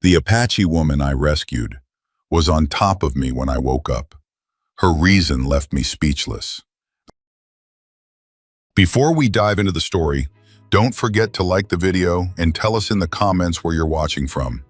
The Apache woman I rescued was on top of me when I woke up. Her reason left me speechless. Before we dive into the story, don't forget to like the video and tell us in the comments where you're watching from.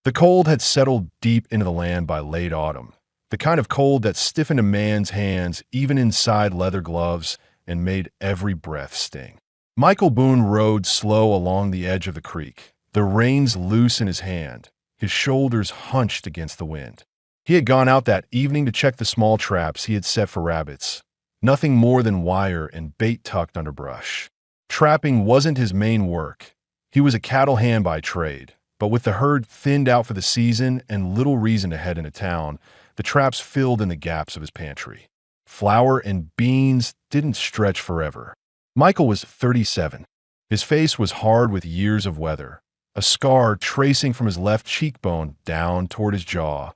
The cold had settled deep into the land by late autumn, the kind of cold that stiffened a man's hands even inside leather gloves and made every breath sting. Michael Boone rode slow along the edge of the creek, the reins loose in his hand, his shoulders hunched against the wind. He had gone out that evening to check the small traps he had set for rabbits, nothing more than wire and bait tucked under brush. Trapping wasn't his main work. He was a cattle hand by trade, but with the herd thinned out for the season and little reason to head into town, the traps filled in the gaps of his pantry. Flour and beans didn't stretch forever. Michael was 37. His face was hard with years of weather, a scar tracing from his left cheekbone down toward his jaw,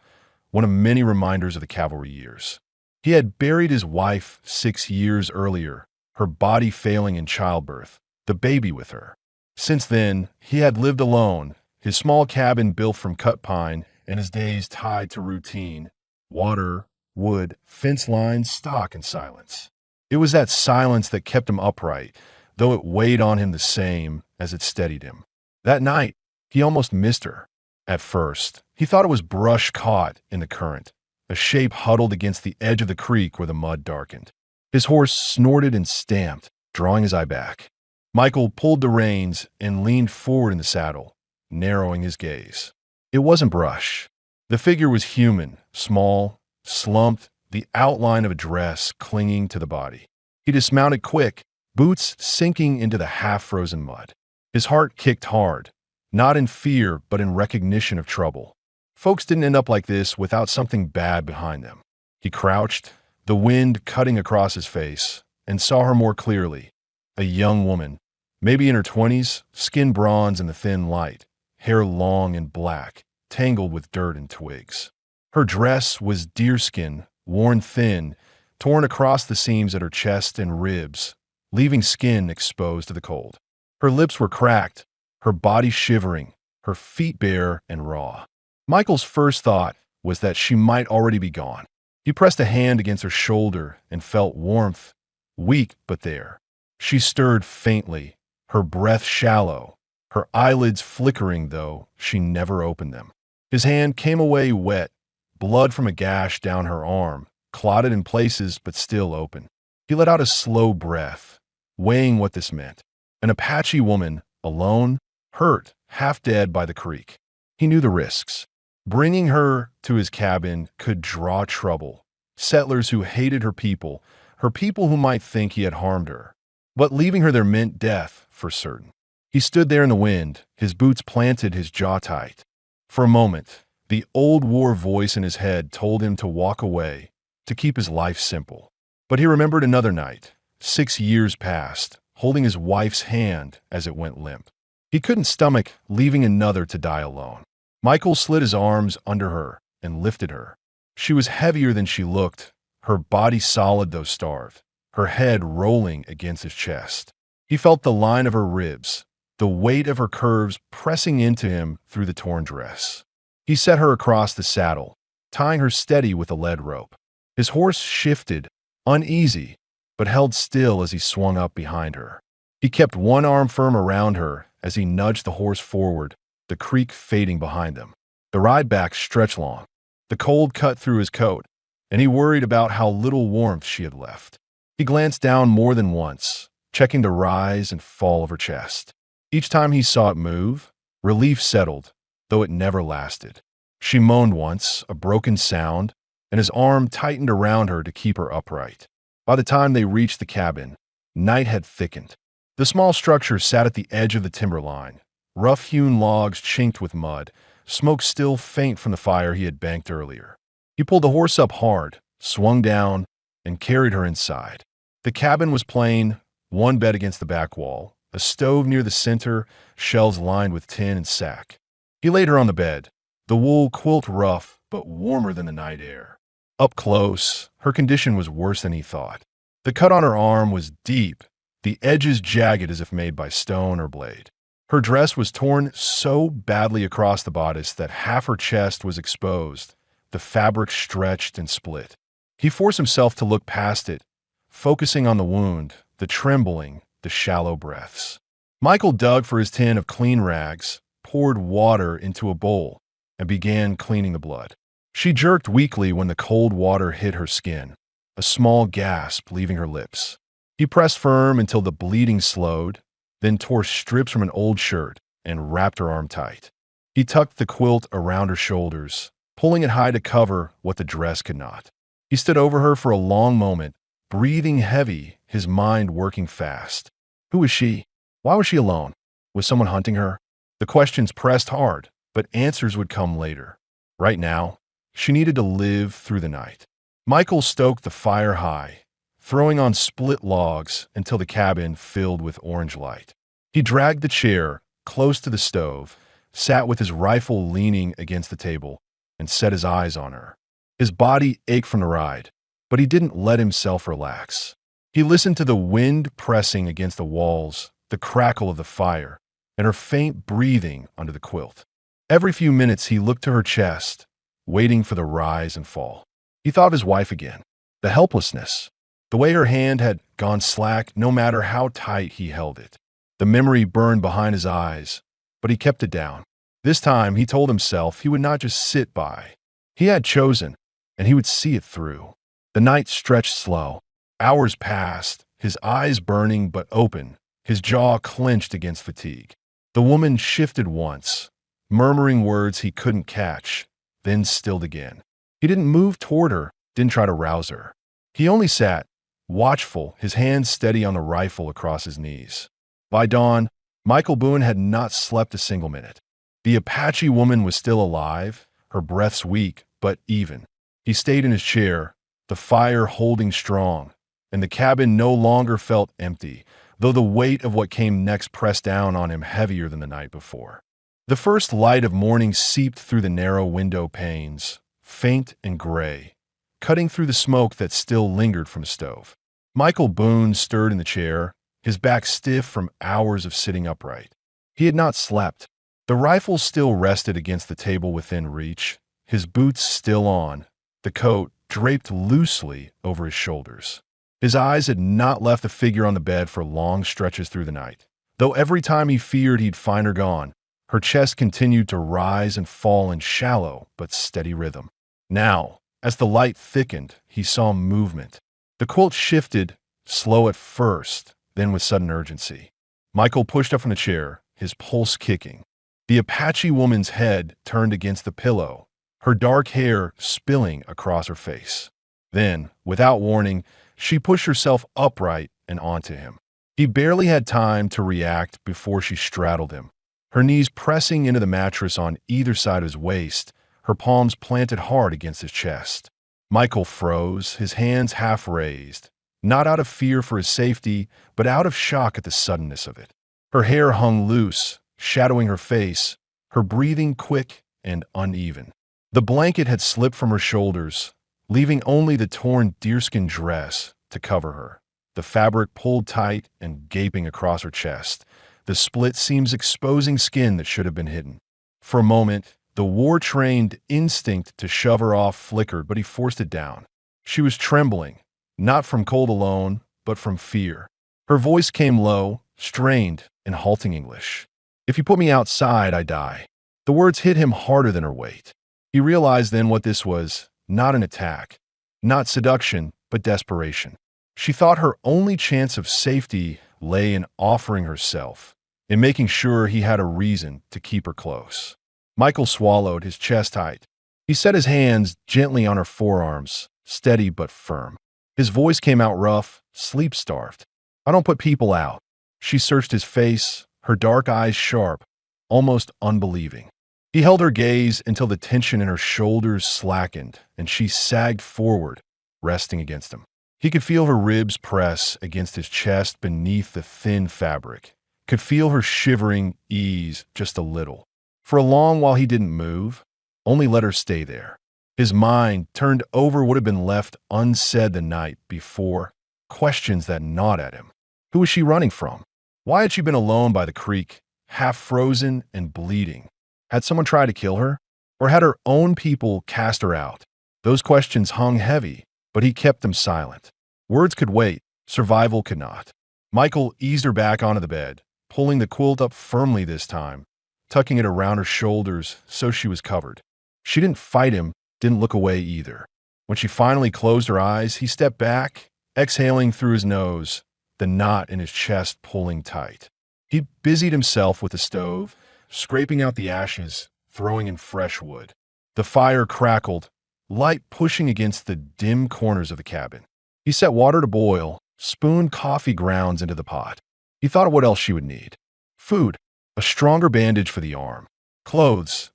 one of many reminders of the cavalry years. He had buried his wife 6 years earlier, her body failing in childbirth, the baby with her. Since then, he had lived alone, his small cabin built from cut pine and his days tied to routine, water, wood, fence lines, stock, and silence. It was that silence that kept him upright, though it weighed on him the same as it steadied him. That night, he almost missed her. At first, he thought it was brush caught in the current, a shape huddled against the edge of the creek where the mud darkened. His horse snorted and stamped, drawing his eye back. Michael pulled the reins and leaned forward in the saddle, narrowing his gaze. It wasn't brush. The figure was human, small, slumped, the outline of a dress clinging to the body. He dismounted quick, boots sinking into the half-frozen mud. His heart kicked hard, not in fear but in recognition of trouble. Folks didn't end up like this without something bad behind them. He crouched, the wind cutting across his face, and saw her more clearly. A young woman, maybe in her 20s, skin bronze in the thin light, hair long and black, tangled with dirt and twigs. Her dress was deerskin, worn thin, torn across the seams at her chest and ribs, leaving skin exposed to the cold. Her lips were cracked, her body shivering, her feet bare and raw. Michael's first thought was that she might already be gone. He pressed a hand against her shoulder and felt warmth, weak but there. She stirred faintly, her breath shallow, her eyelids flickering though she never opened them. His hand came away wet, blood from a gash down her arm, clotted in places but still open. He let out a slow breath, weighing what this meant. An Apache woman, alone, hurt, half dead by the creek. He knew the risks. Bringing her to his cabin could draw trouble. Settlers who hated her people who might think he had harmed her. But leaving her there meant death, for certain. He stood there in the wind, his boots planted, his jaw tight. For a moment, the old war voice in his head told him to walk away, to keep his life simple. But he remembered another night, 6 years past, holding his wife's hand as it went limp. He couldn't stomach leaving another to die alone. Michael slid his arms under her and lifted her. She was heavier than she looked, her body solid though starved, her head rolling against his chest. He felt the line of her ribs, the weight of her curves pressing into him through the torn dress. He set her across the saddle, tying her steady with a lead rope. His horse shifted, uneasy, but held still as he swung up behind her. He kept one arm firm around her as he nudged the horse forward, the creek fading behind them. The ride back stretched long. The cold cut through his coat, and he worried about how little warmth she had left. He glanced down more than once, checking the rise and fall of her chest. Each time he saw it move, relief settled, though it never lasted. She moaned once, a broken sound, and his arm tightened around her to keep her upright. By the time they reached the cabin, night had thickened. The small structure sat at the edge of the timberline. Rough-hewn logs chinked with mud, smoke still faint from the fire he had banked earlier. He pulled the horse up hard, swung down, and carried her inside. The cabin was plain, one bed against the back wall, a stove near the center, shelves lined with tin and sack. He laid her on the bed, the wool quilt rough but warmer than the night air. Up close, her condition was worse than he thought. The cut on her arm was deep, the edges jagged as if made by stone or blade. Her dress was torn so badly across the bodice that half her chest was exposed, the fabric stretched and split. He forced himself to look past it, focusing on the wound, the trembling, the shallow breaths. Michael dug for his tin of clean rags, poured water into a bowl, and began cleaning the blood. She jerked weakly when the cold water hit her skin, a small gasp leaving her lips. He pressed firm until the bleeding slowed, then tore strips from an old shirt and wrapped her arm tight. He tucked the quilt around her shoulders, pulling it high to cover what the dress could not. He stood over her for a long moment, breathing heavy, his mind working fast. Who was she? Why was she alone? Was someone hunting her? The questions pressed hard, but answers would come later. Right now, she needed to live through the night. Michael stoked the fire high, throwing on split logs until the cabin filled with orange light. He dragged the chair close to the stove, sat with his rifle leaning against the table, and set his eyes on her. His body ached from the ride, but he didn't let himself relax. He listened to the wind pressing against the walls, the crackle of the fire, and her faint breathing under the quilt. Every few minutes he looked to her chest, waiting for the rise and fall. He thought of his wife again, the helplessness, the way her hand had gone slack no matter how tight he held it. The memory burned behind his eyes, but he kept it down. This time he told himself he would not just sit by. He had chosen, and he would see it through. The night stretched slow. Hours passed, his eyes burning but open, his jaw clenched against fatigue. The woman shifted once, murmuring words he couldn't catch, then stilled again. He didn't move toward her, didn't try to rouse her. He only sat, watchful, his hands steady on the rifle across his knees. By dawn, Michael Boone had not slept a single minute. The Apache woman was still alive, her breaths weak but even. He stayed in his chair, the fire holding strong, and the cabin no longer felt empty, though the weight of what came next pressed down on him heavier than the night before. The first light of morning seeped through the narrow window panes, faint and gray, cutting through the smoke that still lingered from the stove. Michael Boone stirred in the chair, his back stiff from hours of sitting upright. He had not slept. The rifle still rested against the table within reach, his boots still on, the coat draped loosely over his shoulders. His eyes had not left the figure on the bed for long stretches through the night. Though every time he feared he'd find her gone, her chest continued to rise and fall in shallow but steady rhythm. Now, as the light thickened, he saw movement. The quilt shifted, slow at first, then with sudden urgency. Michael pushed up from the chair, his pulse kicking. The Apache woman's head turned against the pillow, her dark hair spilling across her face. Then, without warning, she pushed herself upright and onto him. He barely had time to react before she straddled him, her knees pressing into the mattress on either side of his waist, her palms planted hard against his chest. Michael froze, his hands half raised, not out of fear for his safety, but out of shock at the suddenness of it. Her hair hung loose, shadowing her face, her breathing quick and uneven. The blanket had slipped from her shoulders, leaving only the torn deerskin dress to cover her, the fabric pulled tight and gaping across her chest, the split seams exposing skin that should have been hidden. For a moment, the war-trained instinct to shove her off flickered, but he forced it down. She was trembling, not from cold alone, but from fear. Her voice came low, strained, in halting English. "If you put me outside, I die." The words hit him harder than her weight. He realized then what this was, not an attack, not seduction, but desperation. She thought her only chance of safety lay in offering herself, in making sure he had a reason to keep her close. Michael swallowed, his chest tight. He set his hands gently on her forearms, steady but firm. His voice came out rough, sleep-starved. "I don't put people out." She searched his face, her dark eyes sharp, almost unbelieving. He held her gaze until the tension in her shoulders slackened, and she sagged forward, resting against him. He could feel her ribs press against his chest beneath the thin fabric, could feel her shivering ease just a little. For a long while he didn't move, only let her stay there. His mind turned over what had been left unsaid the night before, questions that gnawed at him. Who was she running from? Why had she been alone by the creek, half frozen and bleeding. Had someone tried to kill her? Or had her own people cast her out? Those questions hung heavy, but he kept them silent. Words could wait, survival could not. Michael eased her back onto the bed, pulling the quilt up firmly this time, tucking it around her shoulders so she was covered. She didn't fight him, didn't look away either. When she finally closed her eyes, he stepped back, exhaling through his nose, the knot in his chest pulling tight. He busied himself with the stove, scraping out the ashes, throwing in fresh wood. The fire crackled, light pushing against the dim corners of the cabin. He set water to boil, spooned coffee grounds into the pot. He thought of what else she would need. Food, a stronger bandage for the arm, clothes,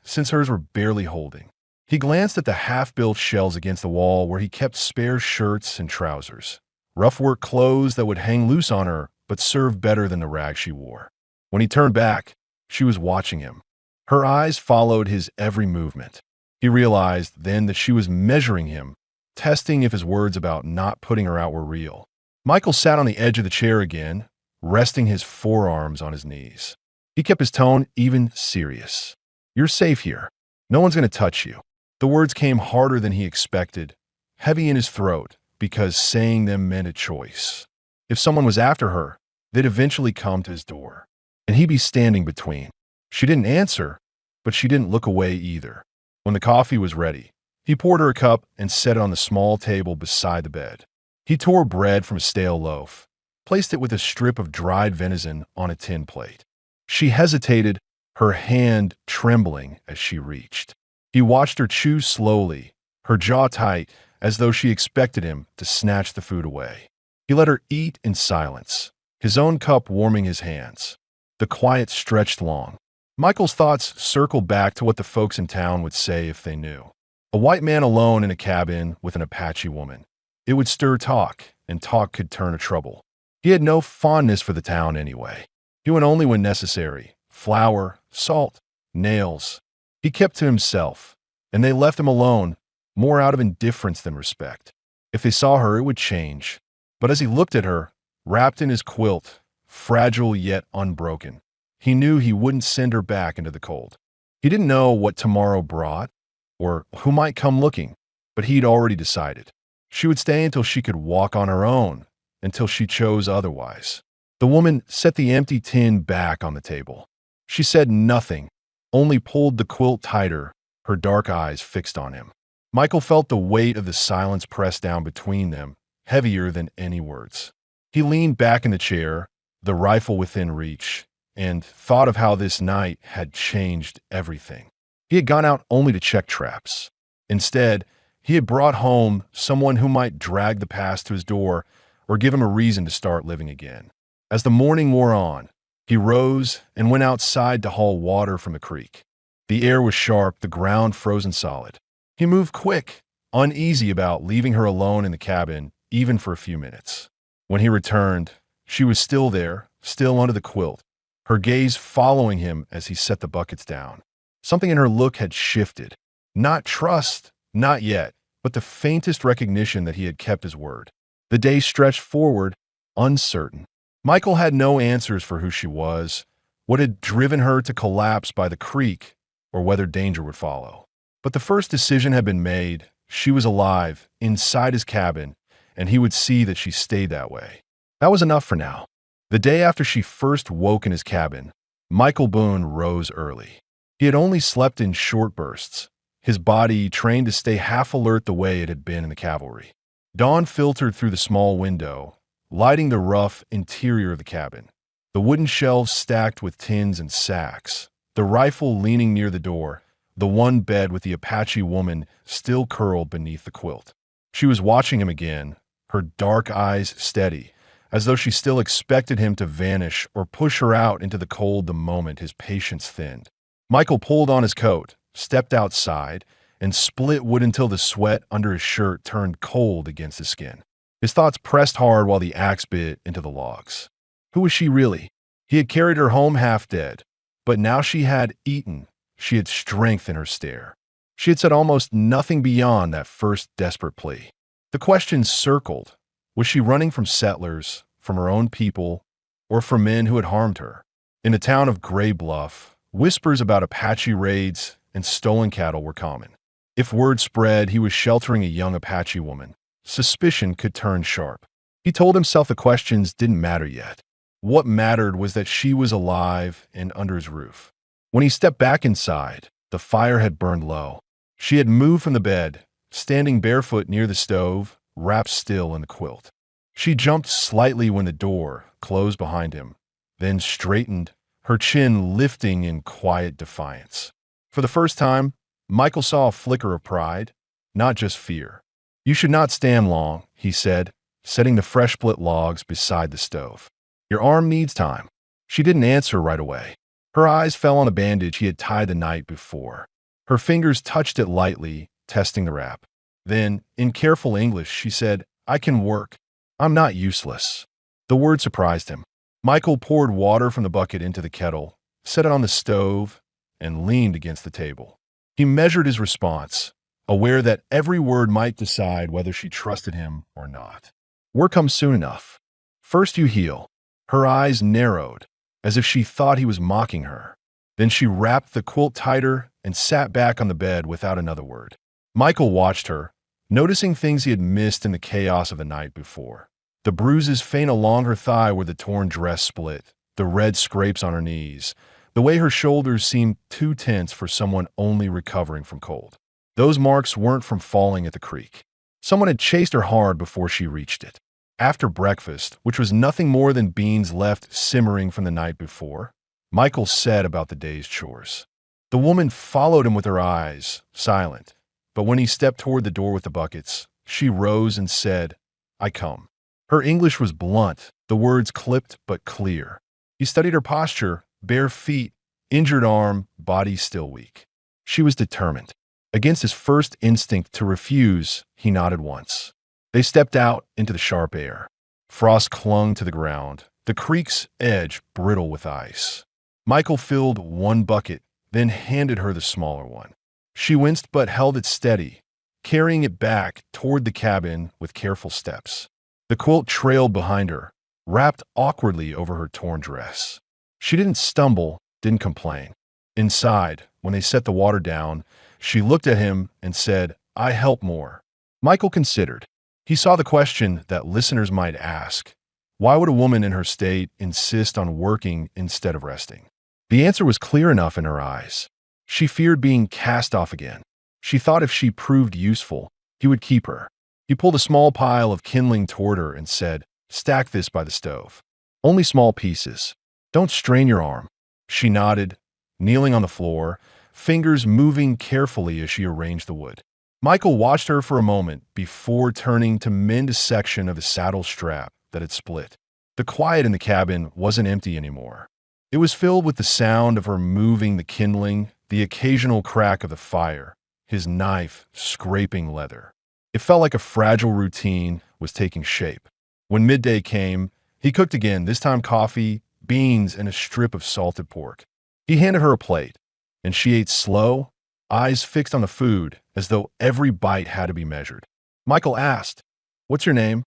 since hers were barely holding. He glanced at the half-built shelves against the wall where he kept spare shirts and trousers. Rough work clothes that would hang loose on her, but serve better than the rags she wore. When he turned back, she was watching him. Her eyes followed his every movement. He realized then that she was measuring him, testing if his words about not putting her out were real. Michael sat on the edge of the chair again, resting his forearms on his knees. He kept his tone even serious. "You're safe here. No one's going to touch you." The words came harder than he expected, heavy in his throat, because saying them meant a choice. If someone was after her, they'd eventually come to his door, and he'd be standing between. She didn't answer, but she didn't look away either. When the coffee was ready, he poured her a cup and set it on the small table beside the bed. He tore bread from a stale loaf, placed it with a strip of dried venison on a tin plate. She hesitated, her hand trembling as she reached. He watched her chew slowly, her jaw tight, as though she expected him to snatch the food away. He let her eat in silence, his own cup warming his hands. The quiet stretched long. Michael's thoughts circled back to what the folks in town would say if they knew. A white man alone in a cabin with an Apache woman. It would stir talk, and talk could turn to trouble. He had no fondness for the town anyway. He went only when necessary. Flour, salt, nails. He kept to himself, and they left him alone, more out of indifference than respect. If they saw her, it would change. But as he looked at her, wrapped in his quilt, fragile yet unbroken, he knew he wouldn't send her back into the cold. He didn't know what tomorrow brought, or who might come looking, but he'd already decided. She would stay until she could walk on her own, until she chose otherwise. The woman set the empty tin back on the table. She said nothing, only pulled the quilt tighter, her dark eyes fixed on him. Michael felt the weight of the silence press down between them, heavier than any words. He leaned back in the chair, the rifle within reach, and thought of how this night had changed everything. He had gone out only to check traps. Instead, he had brought home someone who might drag the past to his door or give him a reason to start living again. As the morning wore on, he rose and went outside to haul water from the creek. The air was sharp, the ground frozen solid. He moved quick, uneasy about leaving her alone in the cabin, even for a few minutes. When he returned, she was still there, still under the quilt, her gaze following him as he set the buckets down. Something in her look had shifted. Not trust, not yet, but the faintest recognition that he had kept his word. The day stretched forward, uncertain. Michael had no answers for who she was, what had driven her to collapse by the creek, or whether danger would follow. But the first decision had been made. She was alive, inside his cabin, and he would see that she stayed that way. That was enough for now. The day after she first woke in his cabin, Michael Boone rose early. He had only slept in short bursts, his body trained to stay half alert the way it had been in the cavalry. Dawn filtered through the small window, lighting the rough interior of the cabin. The wooden shelves stacked with tins and sacks, the rifle leaning near the door, the one bed with the Apache woman still curled beneath the quilt. She was watching him again, her dark eyes steady, as though she still expected him to vanish or push her out into the cold the moment his patience thinned. Michael pulled on his coat, stepped outside, and split wood until the sweat under his shirt turned cold against his skin. His thoughts pressed hard while the axe bit into the logs. Who was she really? He had carried her home half dead, but now she had eaten. She had strength in her stare. She had said almost nothing beyond that first desperate plea. The questions circled. Was she running from settlers, from her own people, or from men who had harmed her? In the town of Gray Bluff, whispers about Apache raids and stolen cattle were common. If word spread he was sheltering a young Apache woman, suspicion could turn sharp. He told himself the questions didn't matter yet. What mattered was that she was alive and under his roof. When he stepped back inside, the fire had burned low. She had moved from the bed, standing barefoot near the stove, wrapped still in the quilt. She jumped slightly when the door closed behind him, then straightened, her chin lifting in quiet defiance. For the first time, Michael saw a flicker of pride, not just fear. "You should not stand long," he said, setting the fresh split logs beside the stove. "Your arm needs time." She didn't answer right away. Her eyes fell on a bandage he had tied the night before. Her fingers touched it lightly, testing the wrap. Then, in careful English, she said, "I can work. I'm not useless." The word surprised him. Michael poured water from the bucket into the kettle, set it on the stove, and leaned against the table. He measured his response, aware that every word might decide whether she trusted him or not. "Work comes soon enough. First you heal." Her eyes narrowed, as if she thought he was mocking her. Then she wrapped the quilt tighter and sat back on the bed without another word. Michael watched her, noticing things he had missed in the chaos of the night before. The bruises faint along her thigh where the torn dress split, the red scrapes on her knees, the way her shoulders seemed too tense for someone only recovering from cold. Those marks weren't from falling at the creek. Someone had chased her hard before she reached it. After breakfast, which was nothing more than beans left simmering from the night before, Michael said about the day's chores. The woman followed him with her eyes, silent, but when he stepped toward the door with the buckets, she rose and said, "I come." Her English was blunt, the words clipped but clear. He studied her posture, bare feet, injured arm, body still weak. She was determined. Against his first instinct to refuse, he nodded once. They stepped out into the sharp air. Frost clung to the ground, the creek's edge brittle with ice. Michael filled one bucket, then handed her the smaller one. She winced but held it steady, carrying it back toward the cabin with careful steps. The quilt trailed behind her, wrapped awkwardly over her torn dress. She didn't stumble, didn't complain. Inside, when they set the water down, she looked at him and said, "I help more." Michael considered. He saw the question that listeners might ask. Why would a woman in her state insist on working instead of resting? The answer was clear enough in her eyes. She feared being cast off again. She thought if she proved useful, he would keep her. He pulled a small pile of kindling toward her and said, "Stack this by the stove. Only small pieces. Don't strain your arm." She nodded, kneeling on the floor, fingers moving carefully as she arranged the wood. Michael watched her for a moment before turning to mend a section of his saddle strap that had split. The quiet in the cabin wasn't empty anymore. It was filled with the sound of her moving the kindling, the occasional crack of the fire, his knife scraping leather. It felt like a fragile routine was taking shape. When midday came, he cooked again, this time coffee, beans, and a strip of salted pork. He handed her a plate, and she ate slow, eyes fixed on the food, as though every bite had to be measured. Michael asked, "What's your name?"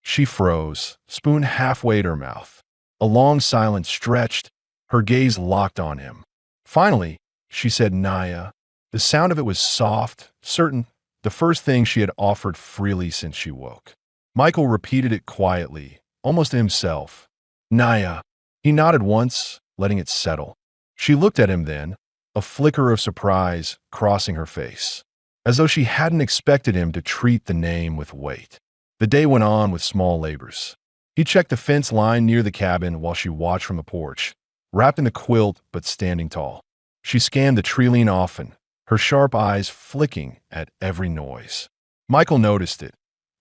She froze, spoon halfway to her mouth. A long silence stretched, her gaze locked on him. Finally, she said, "Naya." The sound of it was soft, certain, the first thing she had offered freely since she woke. Michael repeated it quietly, almost to himself. "Naya." He nodded once, letting it settle. She looked at him then, a flicker of surprise crossing her face, as though she hadn't expected him to treat the name with weight. The day went on with small labors. He checked the fence line near the cabin while she watched from the porch, wrapped in the quilt but standing tall. She scanned the tree often, her sharp eyes flicking at every noise. Michael noticed it,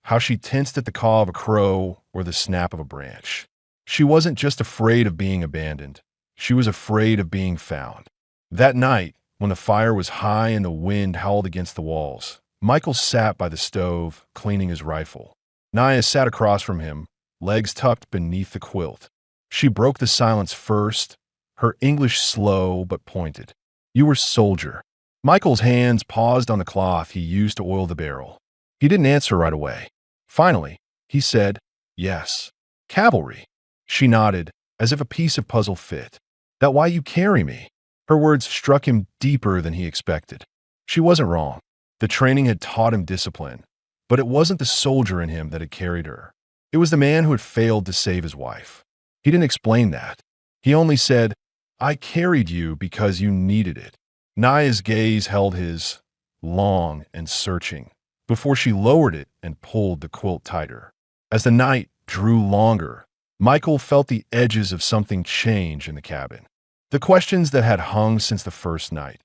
how she tensed at the caw of a crow or the snap of a branch. She wasn't just afraid of being abandoned. She was afraid of being found. That night, when the fire was high and the wind howled against the walls, Michael sat by the stove, cleaning his rifle. Naya sat across from him, legs tucked beneath the quilt. She broke the silence first, her English slow but pointed. "You were soldier." Michael's hands paused on the cloth he used to oil the barrel. He didn't answer right away. Finally, he said, "Yes." "Cavalry." She nodded, as if a piece of puzzle fit. That why you carry me?" Her words struck him deeper than he expected. She wasn't wrong. The training had taught him discipline, but it wasn't the soldier in him that had carried her. It was the man who had failed to save his wife. He didn't explain that. He only said, "I carried you because you needed it." Naya's gaze held his, long and searching, before she lowered it and pulled the quilt tighter. As the night drew longer, Michael felt the edges of something change in the cabin. The questions that had hung since the first night,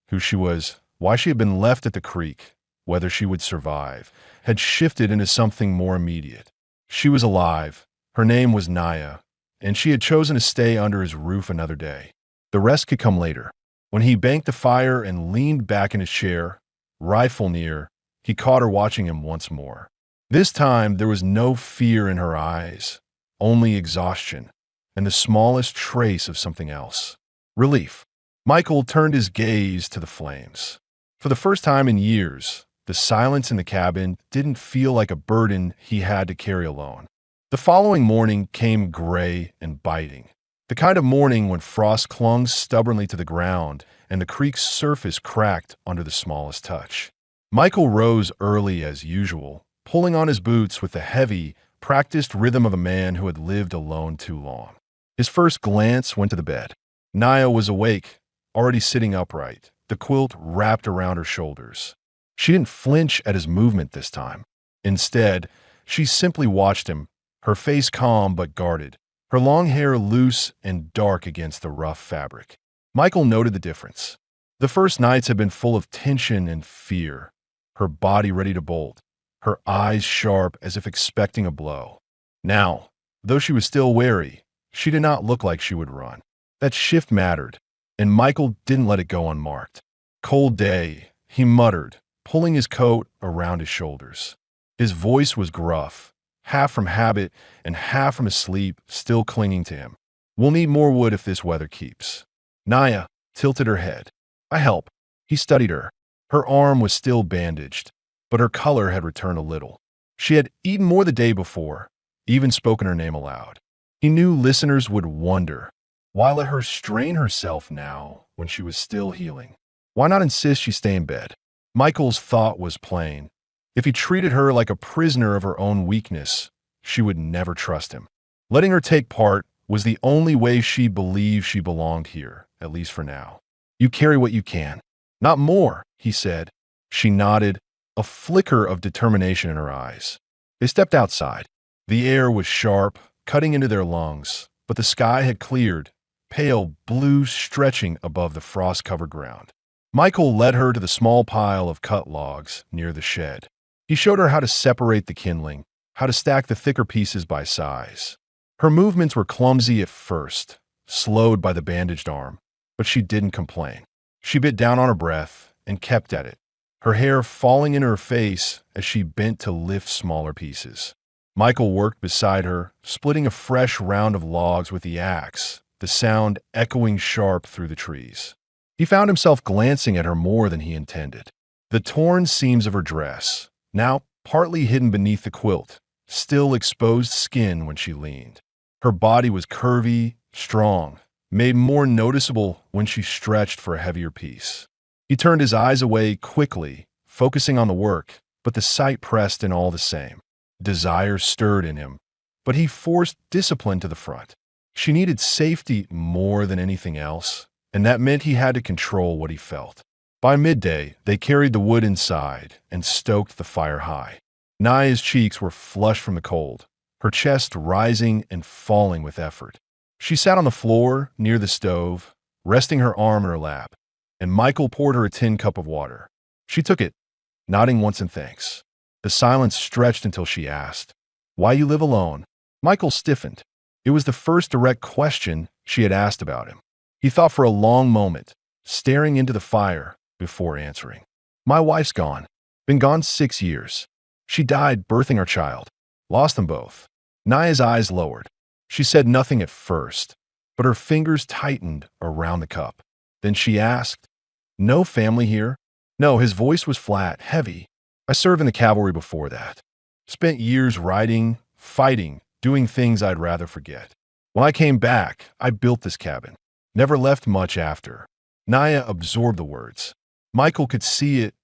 who she was, why she had been left at the creek, whether she would survive, had shifted into something more immediate. She was alive, her name was Naya, and she had chosen to stay under his roof another day. The rest could come later. When he banked the fire and leaned back in his chair, rifle near, he caught her watching him once more. This time there was no fear in her eyes, only exhaustion, and the smallest trace of something else. Relief. Michael turned his gaze to the flames. For the first time in years, the silence in the cabin didn't feel like a burden he had to carry alone. The following morning came gray and biting. The kind of morning when frost clung stubbornly to the ground and the creek's surface cracked under the smallest touch. Michael rose early as usual, pulling on his boots with the heavy, practiced rhythm of a man who had lived alone too long. His first glance went to the bed. Naya was awake, already sitting upright, the quilt wrapped around her shoulders. She didn't flinch at his movement this time. Instead, she simply watched him, her face calm but guarded, her long hair loose and dark against the rough fabric. Michael noted the difference. The first nights had been full of tension and fear, her body ready to bolt, her eyes sharp as if expecting a blow. Now, though she was still wary, she did not look like she would run. That shift mattered, and Michael didn't let it go unmarked. "Cold day," he muttered, pulling his coat around his shoulders. His voice was gruff, half from habit and half from his sleep still clinging to him. "We'll need more wood if this weather keeps." Naya tilted her head. "I help." He studied her. Her arm was still bandaged, but her color had returned a little. She had eaten more the day before, even spoken her name aloud. He knew listeners would wonder, why let her strain herself now when she was still healing? Why not insist she stay in bed? Michael's thought was plain. If he treated her like a prisoner of her own weakness, she would never trust him. Letting her take part was the only way she believed she belonged here, at least for now. "You carry what you can." "Not more," he said. She nodded, a flicker of determination in her eyes. They stepped outside. The air was sharp, cutting into their lungs, but the sky had cleared, pale blue stretching above the frost-covered ground. Michael led her to the small pile of cut logs near the shed. He showed her how to separate the kindling, how to stack the thicker pieces by size. Her movements were clumsy at first, slowed by the bandaged arm, but she didn't complain. She bit down on her breath and kept at it, her hair falling in her face as she bent to lift smaller pieces. Michael worked beside her, splitting a fresh round of logs with the axe, the sound echoing sharp through the trees. He found himself glancing at her more than he intended. The torn seams of her dress, now partly hidden beneath the quilt, still exposed skin when she leaned. Her body was curvy, strong, made more noticeable when she stretched for a heavier piece. He turned his eyes away quickly, focusing on the work, but the sight pressed in all the same. Desire stirred in him, but he forced discipline to the front. She needed safety more than anything else, and that meant he had to control what he felt. By midday, they carried the wood inside and stoked the fire high. Naya's cheeks were flushed from the cold, her chest rising and falling with effort. She sat on the floor near the stove, resting her arm in her lap, and Michael poured her a tin cup of water. She took it, nodding once in thanks. The silence stretched until she asked, "Why you live alone?" Michael stiffened. It was the first direct question she had asked about him. He thought for a long moment, staring into the fire before answering. "My wife's gone. Been gone 6 years. She died birthing our child. Lost them both." Naya's eyes lowered. She said nothing at first, but her fingers tightened around the cup. Then she asked, "No family here?" "No," his voice was flat, heavy. "I served in the cavalry before that. Spent years riding, fighting, doing things I'd rather forget. When I came back, I built this cabin. never left much after. Naya absorbed the words. Michael could see it,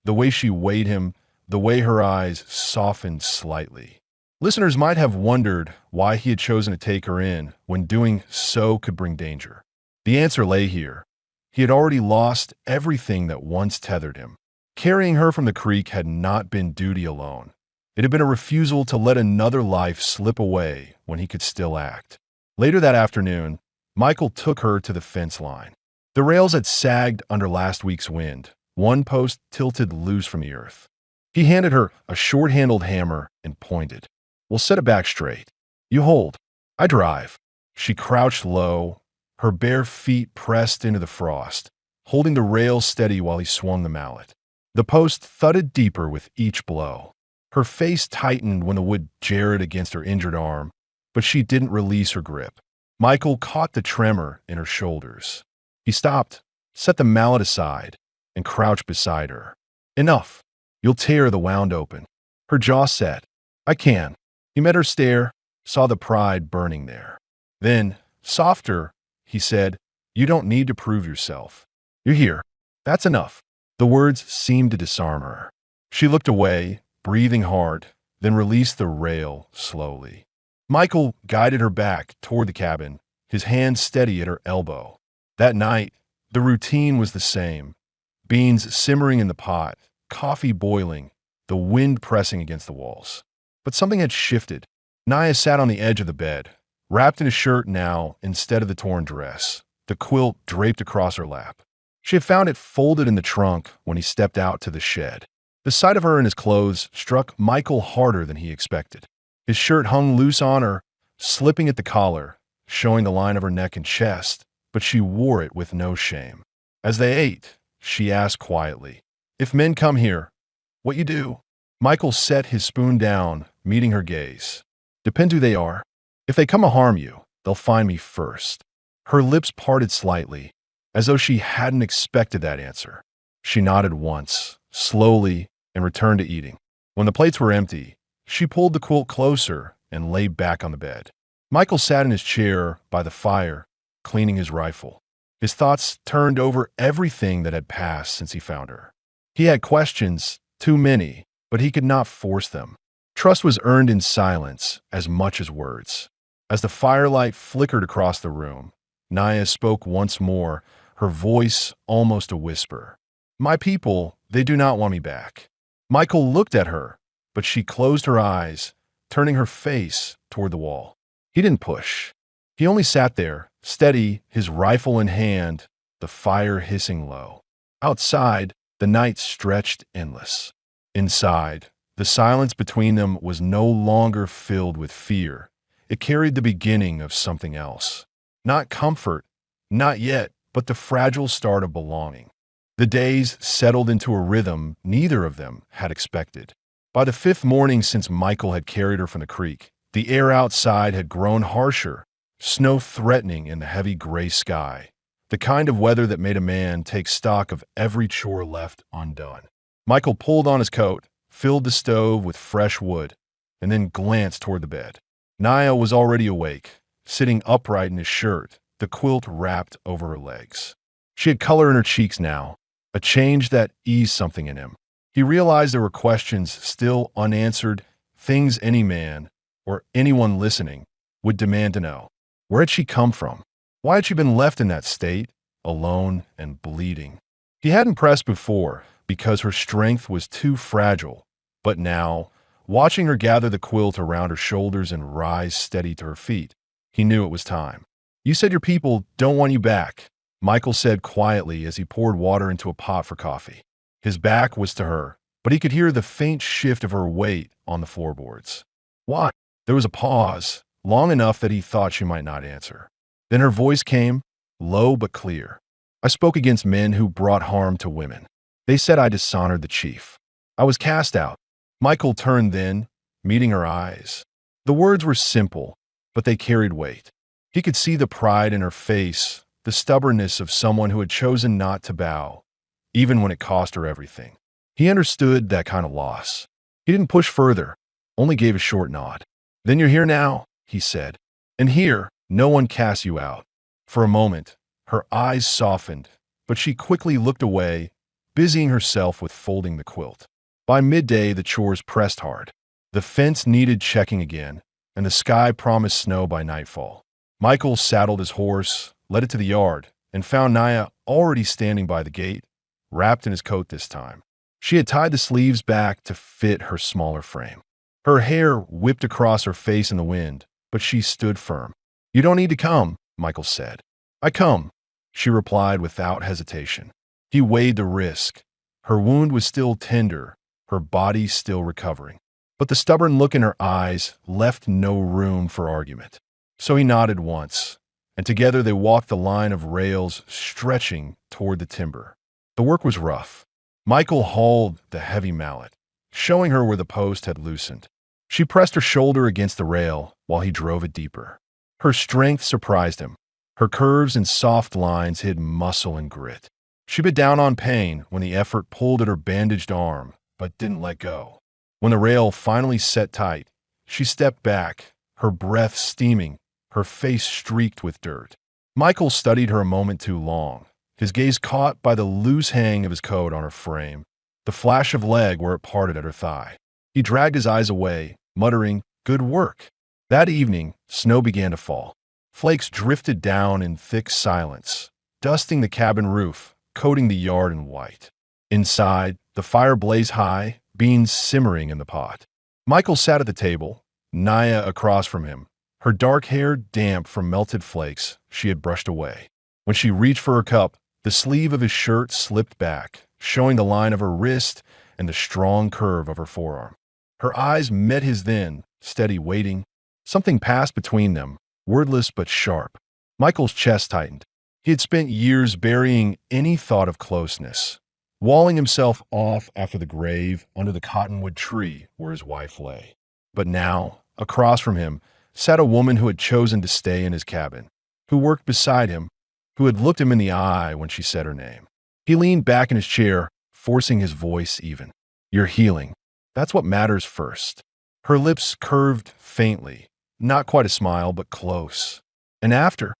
the way she weighed him, the way her eyes softened slightly. Listeners might have wondered why he had chosen to take her in when doing so could bring danger. The answer lay here. He had already lost everything that once tethered him. Carrying her from the creek had not been duty alone. It had been a refusal to let another life slip away when he could still act. Later that afternoon, Michael took her to the fence line. The rails had sagged under last week's wind, one post tilted loose from the earth. He handed her a short-handled hammer and pointed. "We'll set it back straight. You hold. I drive." She crouched low, her bare feet pressed into the frost, holding the rail steady while he swung the mallet. The post thudded deeper with each blow. Her face tightened when the wood jarred against her injured arm, but she didn't release her grip. Michael caught the tremor in her shoulders. He stopped, set the mallet aside, and crouched beside her. "Enough. You'll tear the wound open." Her jaw set. "I can." He met her stare, saw the pride burning there. Then, softer, he said, "You don't need to prove yourself. You're here. That's enough." The words seemed to disarm her. She looked away, breathing hard, then released the rail slowly. Michael guided her back toward the cabin, his hand steady at her elbow. That night, the routine was the same. Beans simmering in the pot, coffee boiling, the wind pressing against the walls. But something had shifted. Naya sat on the edge of the bed, wrapped in a shirt now instead of the torn dress, the quilt draped across her lap. She had found it folded in the trunk when he stepped out to the shed. The sight of her in his clothes struck Michael harder than he expected. His shirt hung loose on her, slipping at the collar, showing the line of her neck and chest, but she wore it with no shame. As they ate, she asked quietly, "If men come here, what you do?" Michael set his spoon down, meeting her gaze. "Depends who they are. If they come to harm you, they'll find me first." Her lips parted slightly, as though she hadn't expected that answer. She nodded once, slowly, and returned to eating. When the plates were empty, she pulled the quilt closer and lay back on the bed. Michael sat in his chair by the fire, cleaning his rifle. His thoughts turned over everything that had passed since he found her. He had questions, too many, but he could not force them. Trust was earned in silence as much as words. As the firelight flickered across the room, Naya spoke once more, her voice almost a whisper. "My people, they do not want me back." Michael looked at her, but she closed her eyes, turning her face toward the wall. He didn't push. He only sat there, steady, his rifle in hand, the fire hissing low. Outside, the night stretched endless. Inside, the silence between them was no longer filled with fear. It carried the beginning of something else. Not comfort, not yet, but the fragile start of belonging. The days settled into a rhythm neither of them had expected. By the fifth morning since Michael had carried her from the creek, the air outside had grown harsher, snow threatening in the heavy gray sky, the kind of weather that made a man take stock of every chore left undone. Michael pulled on his coat, filled the stove with fresh wood, and then glanced toward the bed. Naya was already awake, sitting upright in his shirt, the quilt wrapped over her legs. She had color in her cheeks now, a change that eased something in him. He realized there were questions still unanswered, things any man, or anyone listening, would demand to know. Where had she come from? Why had she been left in that state, alone and bleeding? He hadn't pressed before because her strength was too fragile, but now, watching her gather the quilt around her shoulders and rise steady to her feet, he knew it was time. "You said your people don't want you back," Michael said quietly as he poured water into a pot for coffee. His back was to her, but he could hear the faint shift of her weight on the floorboards. "Why?" There was a pause, long enough that he thought she might not answer. Then her voice came, low but clear. "I spoke against men who brought harm to women. They said I dishonored the chief. I was cast out." Michael turned then, meeting her eyes. The words were simple, but they carried weight. He could see the pride in her face, the stubbornness of someone who had chosen not to bow, even when it cost her everything. He understood that kind of loss. He didn't push further, only gave a short nod. "Then you're here now," he said. "And here, no one casts you out." For a moment, Her eyes softened, but she quickly looked away, busying herself with folding the quilt. By midday, the chores pressed hard. The fence needed checking again, and the sky promised snow by nightfall. Michael saddled his horse, led it to the yard, and found Naya already standing by the gate, wrapped in his coat this time. She had tied the sleeves back to fit her smaller frame. Her hair whipped across her face in the wind, but she stood firm. "You don't need to come," Michael said. "I come," she replied without hesitation. He weighed the risk. Her wound was still tender, her body still recovering. But the stubborn look in her eyes left no room for argument. So he nodded once, and together they walked the line of rails stretching toward the timber. The work was rough. Michael hauled the heavy mallet, showing her where the post had loosened. She pressed her shoulder against the rail while he drove it deeper. Her strength surprised him. Her curves and soft lines hid muscle and grit. She bit down on pain when the effort pulled at her bandaged arm, but didn't let go. When the rail finally set tight, she stepped back, her breath steaming, her face streaked with dirt. Michael studied her a moment too long, his gaze caught by the loose hang of his coat on her frame, the flash of leg where it parted at her thigh. He dragged his eyes away, muttering, "Good work." That evening, snow began to fall. Flakes drifted down in thick silence, dusting the cabin roof, coating the yard in white. Inside, the fire blazed high, beans simmering in the pot. Michael sat at the table, Naya across from him, her dark hair damp from melted flakes she had brushed away. When she reached for her cup, the sleeve of his shirt slipped back, showing the line of her wrist and the strong curve of her forearm. Her eyes met his then, steady, waiting. Something passed between them, wordless but sharp. Michael's chest tightened. He had spent years burying any thought of closeness, walling himself off after the grave under the cottonwood tree where his wife lay. But now, across from him, sat a woman who had chosen to stay in his cabin, who worked beside him, who had looked him in the eye when she said her name. He leaned back in his chair, forcing his voice even. "You're healing. That's what matters first." Her lips curved faintly, not quite a smile, but close. "And after?"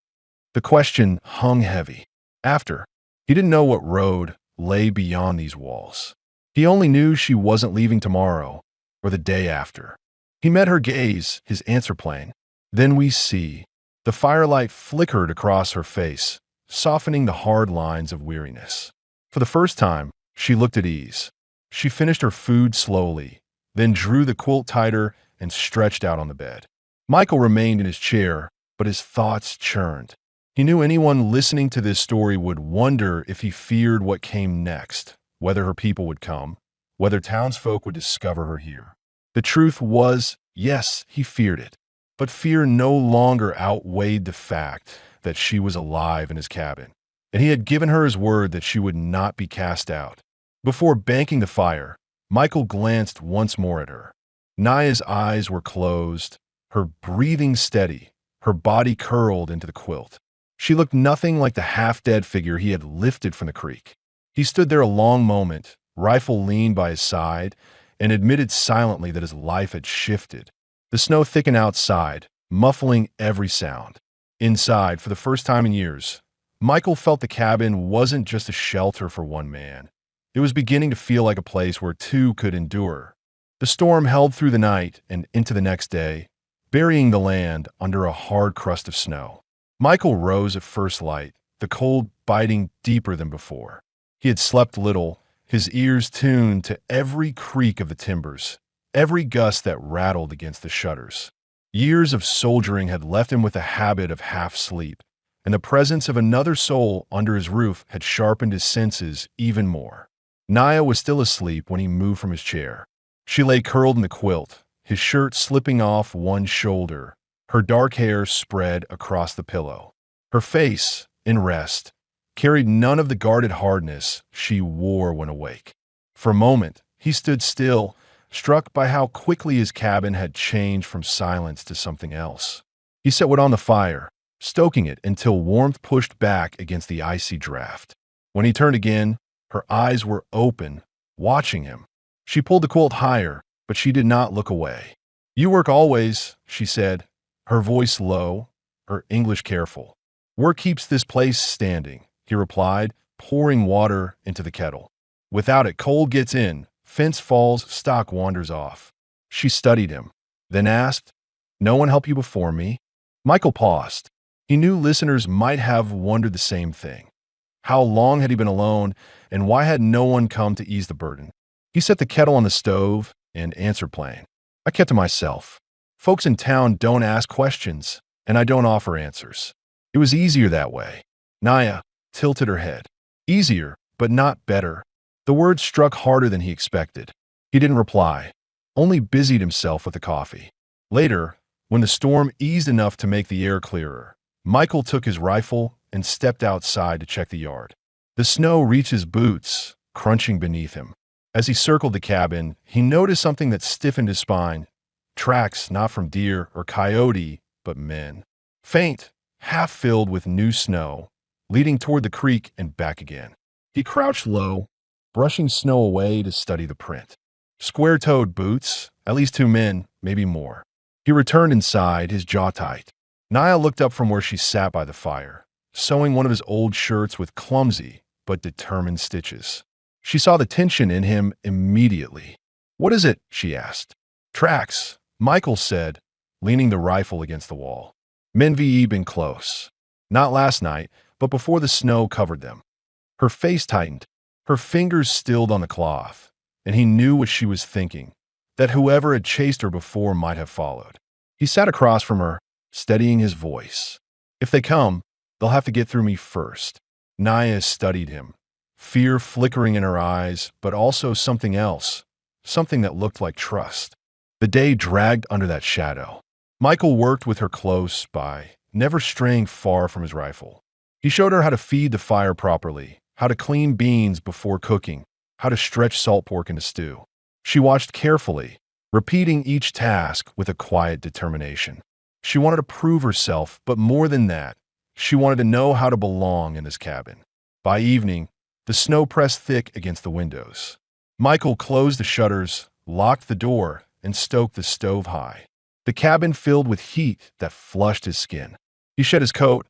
The question hung heavy. After? He didn't know what road lay beyond these walls. He only knew she wasn't leaving tomorrow or the day after. He met her gaze, his answer plain. "Then we see." The firelight flickered across her face, softening the hard lines of weariness. For the first time, she looked at ease. She finished her food slowly, then drew the quilt tighter and stretched out on the bed. Michael remained in his chair, but his thoughts churned. He knew anyone listening to this story would wonder if he feared what came next, whether her people would come, whether townsfolk would discover her here. The truth was, yes, he feared it, but fear no longer outweighed the fact that she was alive in his cabin, and he had given her his word that she would not be cast out. Before banking the fire, Michael glanced once more at her. Naya's eyes were closed, her breathing steady, her body curled into the quilt. She looked nothing like the half-dead figure he had lifted from the creek. He stood there a long moment, rifle leaned by his side, and admitted silently that his life had shifted. The snow thickened outside, muffling every sound. Inside, for the first time in years, Michael felt the cabin wasn't just a shelter for one man. It was beginning to feel like a place where two could endure. The storm held through the night and into the next day, burying the land under a hard crust of snow. Michael rose at first light, the cold biting deeper than before. He had slept little, his ears tuned to every creak of the timbers, every gust that rattled against the shutters. Years of soldiering had left him with a habit of half-sleep, and the presence of another soul under his roof had sharpened his senses even more. Naya was still asleep when he moved from his chair. She lay curled in the quilt, his shirt slipping off one shoulder, her dark hair spread across the pillow. Her face, in rest, carried none of the guarded hardness she wore when awake. For a moment, he stood still, struck by how quickly his cabin had changed from silence to something else. He set wood on the fire, stoking it until warmth pushed back against the icy draft. When he turned again, her eyes were open, watching him. She pulled the quilt higher, but she did not look away. "You work always," she said, her voice low, her English careful. "Work keeps this place standing," he replied, pouring water into the kettle. "Without it, cold gets in, fence falls, stock wanders off." She studied him, then asked, "No one helped you before me?" Michael paused. He knew listeners might have wondered the same thing. How long had he been alone, and why had no one come to ease the burden? He set the kettle on the stove and answered plain. "I kept to myself. Folks in town don't ask questions, and I don't offer answers. It was easier that way." Naya tilted her head. Easier, but not better. The words struck harder than he expected. He didn't reply, only busied himself with the coffee. Later, when the storm eased enough to make the air clearer, Michael took his rifle and stepped outside to check the yard. The snow reached his boots, crunching beneath him. As he circled the cabin, he noticed something that stiffened his spine. Tracks not from deer or coyote, but men. Faint, half filled with new snow, leading toward the creek and back again. He crouched low, brushing snow away to study the print. Square-toed boots, at least 2 men, maybe more. He returned inside, his jaw tight. Naya looked up from where she sat by the fire, sewing one of his old shirts with clumsy but determined stitches. She saw the tension in him immediately. "What is it?" she asked. "Tracks," Michael said, leaning the rifle against the wall. "Men VE been close. Not last night, but before the snow covered them." Her face tightened, her fingers stilled on the cloth, and he knew what she was thinking, that whoever had chased her before might have followed. He sat across from her, steadying his voice. "If they come, they'll have to get through me first." Naya studied him, fear flickering in her eyes, but also something else, something that looked like trust. The day dragged under that shadow. Michael worked with her close by, never straying far from his rifle. He showed her how to feed the fire properly, how to clean beans before cooking, how to stretch salt pork into stew. She watched carefully, repeating each task with a quiet determination. She wanted to prove herself, but more than that, she wanted to know how to belong in this cabin. By evening, the snow pressed thick against the windows. Michael closed the shutters, locked the door, and stoked the stove high. The cabin filled with heat that flushed his skin. He shed his coat,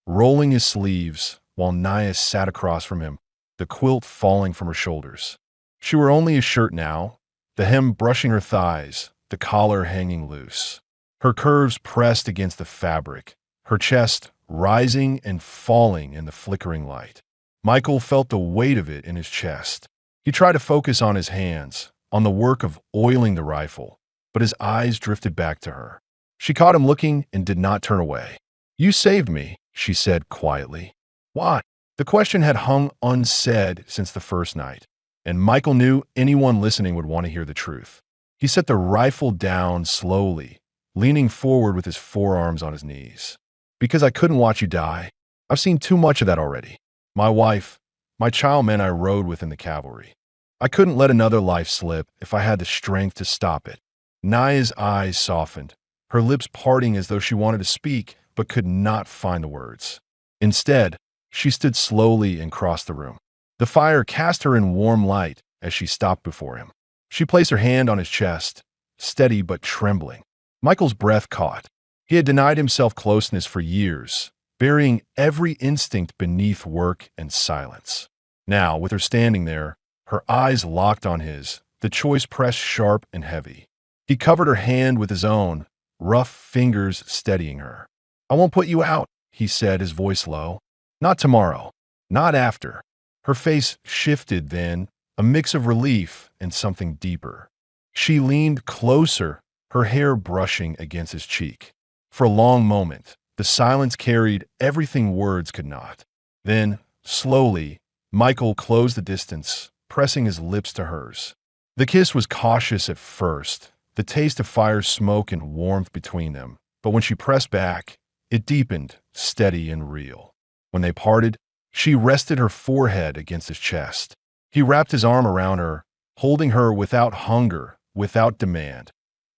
rolling his sleeves, while Naya sat across from him, the quilt falling from her shoulders. She wore only a shirt now, the hem brushing her thighs, the collar hanging loose. Her curves pressed against the fabric, her chest rising and falling in the flickering light. Michael felt the weight of it in his chest. He tried to focus on his hands, on the work of oiling the rifle, but his eyes drifted back to her. She caught him looking and did not turn away. "You saved me," she said quietly. "Why?" The question had hung unsaid since the first night, and Michael knew anyone listening would want to hear the truth. He set the rifle down slowly, leaning forward with his forearms on his knees. "Because I couldn't watch you die. I've seen too much of that already. My wife, my child men I rode with in the cavalry. I couldn't let another life slip if I had the strength to stop it." Naya's eyes softened, her lips parting as though she wanted to speak but could not find the words. Instead, she stood slowly and crossed the room. The fire cast her in warm light as she stopped before him. She placed her hand on his chest, steady but trembling. Michael's breath caught. He had denied himself closeness for years, burying every instinct beneath work and silence. Now, with her standing there, her eyes locked on his, the choice pressed sharp and heavy. He covered her hand with his own, rough fingers steadying her. "I won't put you out," he said, his voice low. "Not tomorrow. Not after." Her face shifted then, a mix of relief and something deeper. She leaned closer, her hair brushing against his cheek. For a long moment, the silence carried everything words could not. Then, slowly, Michael closed the distance, pressing his lips to hers. The kiss was cautious at first, the taste of fire smoke and warmth between them, but when she pressed back, it deepened, steady and real. When they parted, she rested her forehead against his chest. He wrapped his arm around her, holding her without hunger, without demand,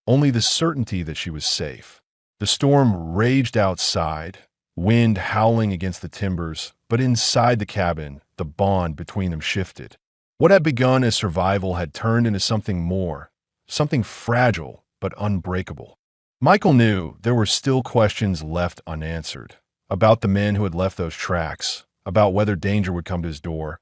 only the certainty that she was safe. The storm raged outside, wind howling against the timbers, but inside the cabin, the bond between them shifted. What had begun as survival had turned into something more, something fragile but unbreakable. Michael knew there were still questions left unanswered. about the men who had left those tracks, about whether danger would come to his door.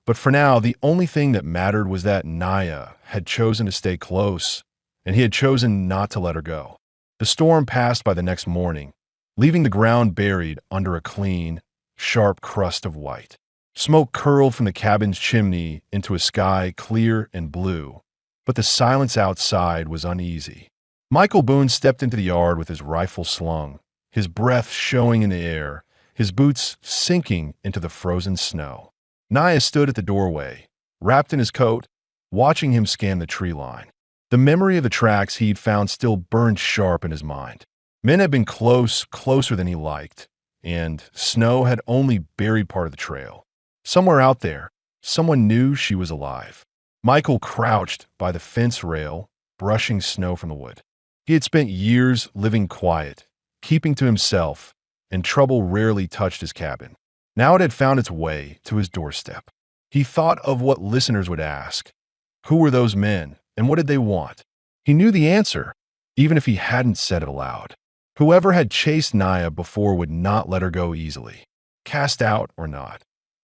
But for now, the only thing that mattered was that Naya had chosen to stay close, and he had chosen not to let her go. The storm passed by the next morning, leaving the ground buried under a clean, sharp crust of white. Smoke curled from the cabin's chimney into a sky clear and blue, but the silence outside was uneasy. Michael Boone stepped into the yard with his rifle slung, his breath showing in the air, his boots sinking into the frozen snow. Naya stood at the doorway, wrapped in his coat, watching him scan the tree line. The memory of the tracks he'd found still burned sharp in his mind. Men had been closer than he liked, and snow had only buried part of the trail. Somewhere out there, someone knew she was alive. Michael crouched by the fence rail, brushing snow from the wood. He had spent years living quiet, keeping to himself, and trouble rarely touched his cabin. Now it had found its way to his doorstep. He thought of what listeners would ask. Who were those men, and what did they want? He knew the answer, even if he hadn't said it aloud. Whoever had chased Naya before would not let her go easily, cast out or not.